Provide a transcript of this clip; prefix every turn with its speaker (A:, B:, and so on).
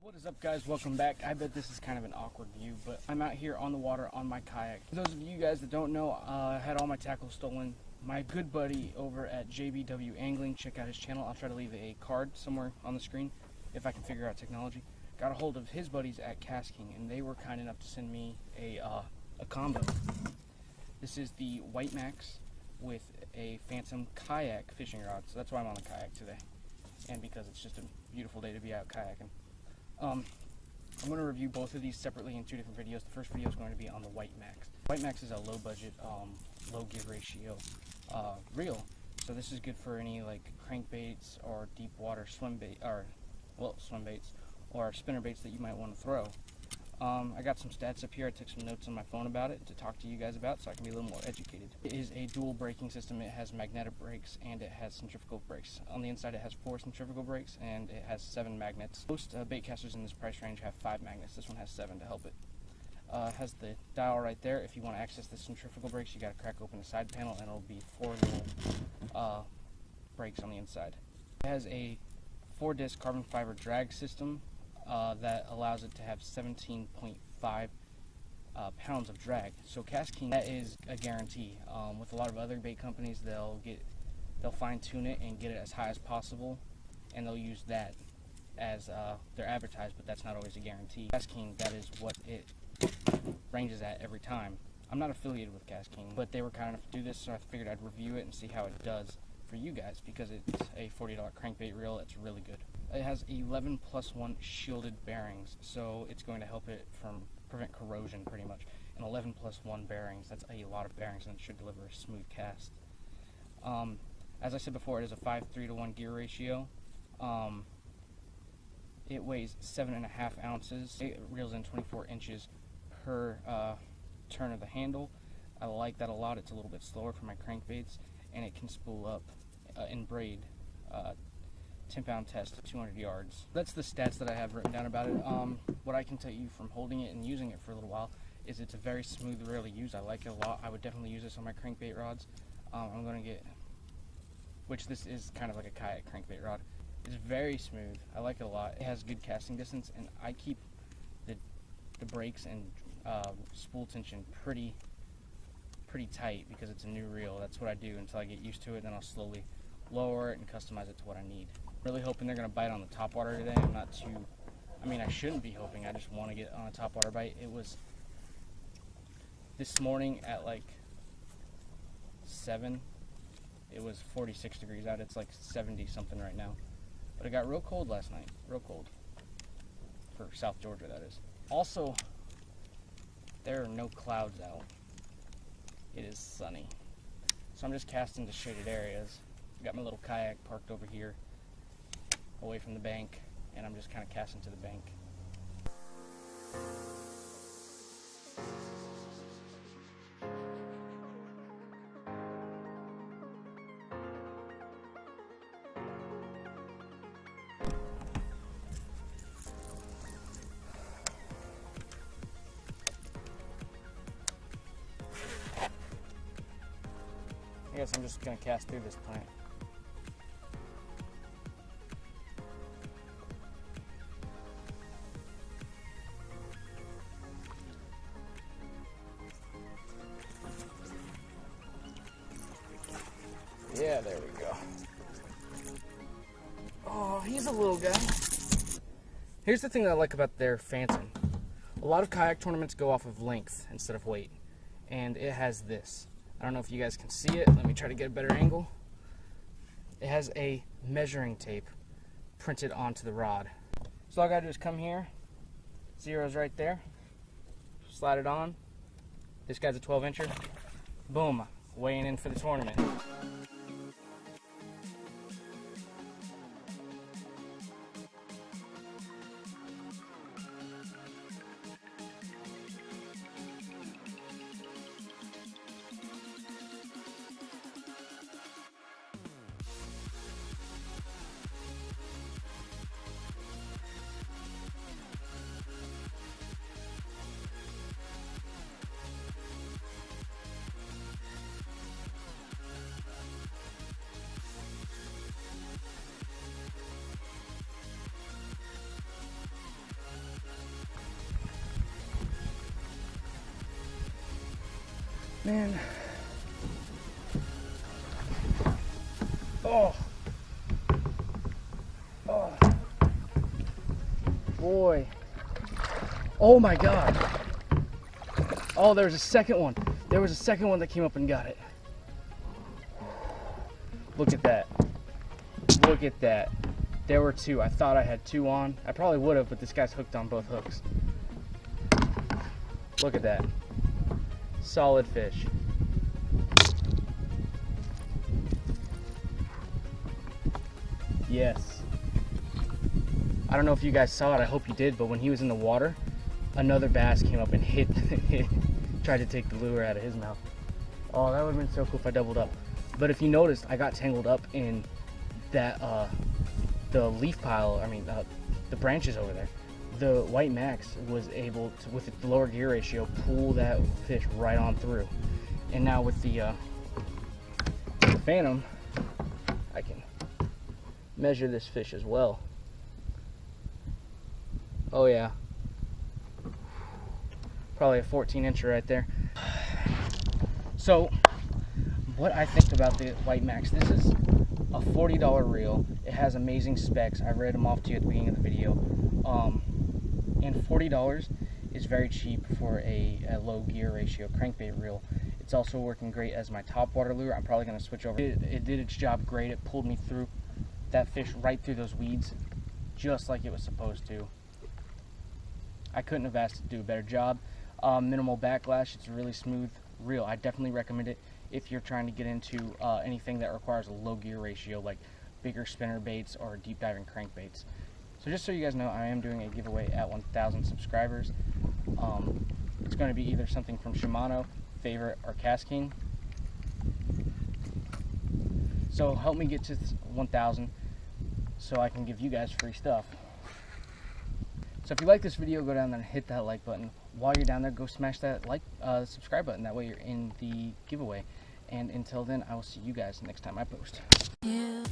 A: What is up, guys? Welcome back. I bet this is kind of an awkward view, but I'm out here on the water on my kayak. For those of you guys that don't know, I had all my tackle stolen. My good buddy over at JBW Angling, check out his channel. I'll try to leave a card somewhere on the screen if I can figure out technology. Got a hold of his buddies at Kastking, and they were kind enough to send me a combo. This is the White Max with a Phantom kayak fishing rod, so that's why I'm on the kayak today, and because it's just a beautiful day to be out kayaking. I'm going to review both of these separately in two different videos. The first video is going to be on the White Max. White Max is a low budget, low give ratio reel, so this is good for any like crankbaits or deep water swim baits or spinner baits that you might want to throw. I got some stats up here. I took some notes on my phone about it to talk to you guys about so I can be a little more educated. It is a dual braking system. It has magnetic brakes and it has centrifugal brakes. On the inside it has 4 centrifugal brakes and it has 7 magnets. Most bait casters in this price range have 5 magnets. This one has 7 to help it. It has the dial right there. If you want to access the centrifugal brakes, you got to crack open the side panel and it'll be 4 little brakes on the inside. It has a 4-disc carbon fiber drag system that allows it to have 17.5 pounds of drag. So Kastking, that is a guarantee. With a lot of other bait companies, they'll fine tune it and get it as high as possible, and they'll use that as their advertised, but that's not always a guarantee. Kastking, that is what it ranges at every time. I'm not affiliated with Kastking, but they were kind enough to do this, so I figured I'd review it and see how it does for you guys, because it's a $40 crankbait reel. It's really good. It has 11+1 shielded bearings, so it's going to help it from prevent corrosion pretty much. And 11+1 bearings, that's a lot of bearings, and it should deliver a smooth cast. As I said before, it is a 5:3 to 1 gear ratio. It weighs 7.5 ounces. It reels in 24 inches per turn of the handle. I like that a lot. It's a little bit slower for my crankbaits, and it can spool up in braid 10-pound test, 200 yards. That's the stats that I have written down about it. What I can tell you from holding it and using it for a little while is it's a very smooth reel to use. I like it a lot. I would definitely use this on my crankbait rods. I'm going to get, which this is kind of like a kayak crankbait rod. It's very smooth. I like it a lot. It has good casting distance, and I keep the brakes and spool tension pretty tight because it's a new reel. That's what I do until I get used to it, then I'll slowly lower it and customize it to what I need. Really hoping they're going to bite on the topwater today. I shouldn't be hoping. I just want to get on a topwater bite. It was this morning at like 7. It was 46 degrees out. It's like 70 something right now. But it got real cold last night. Real cold. For South Georgia, that is. Also, there are no clouds out. It is sunny. So I'm just casting to shaded areas. Got my little kayak parked over here away from the bank, and I'm just kind of casting to the bank. I guess I'm just going to cast through this plant. Yeah, there we go. Oh, he's a little guy. Here's the thing that I like about their Phantom. A lot of kayak tournaments go off of length instead of weight, and it has this. I don't know if you guys can see it. Let me try to get a better angle. It has a measuring tape printed onto the rod. So all I gotta do is come here. Zero's right there. Slide it on. This guy's a 12-incher. Boom, weighing in for the tournament. Man. Oh. Oh. Boy. Oh my God. Oh, there's a second one. There was a second one that came up and got it. Look at that. Look at that. There were two. I thought I had two on. I probably would have, but this guy's hooked on both hooks. Look at that. Solid fish. Yes. I don't know if you guys saw it. I hope you did, but when he was in the water, another bass came up and tried to take the lure out of his mouth. Oh, that would have been so cool if I doubled up. But if you noticed, I got tangled up in that the leaf pile, the branches over there. The White Max was able to, with the lower gear ratio, pull that fish right on through. And now with the Phantom, I can measure this fish as well. Oh yeah, probably a 14-incher right there. So what I think about the White Max, this is a $40 reel. It has amazing specs. I read them off to you at the beginning of the video. And $40 is very cheap for a low gear ratio crankbait reel. It's also working great as my top water lure. I'm probably going to switch over. It did its job great. It pulled me through that fish right through those weeds, just like it was supposed to. I couldn't have asked it to do a better job. Minimal backlash. It's a really smooth reel. I definitely recommend it if you're trying to get into anything that requires a low gear ratio, like bigger spinner baits or deep diving crankbaits. So just so you guys know, I am doing a giveaway at 1,000 subscribers. It's going to be either something from Shimano, Favorite, or Kastking. So help me get to 1,000 so I can give you guys free stuff. So if you like this video, go down there and hit that like button. While you're down there, go smash that subscribe button. That way you're in the giveaway. And until then, I will see you guys next time I post. Yeah.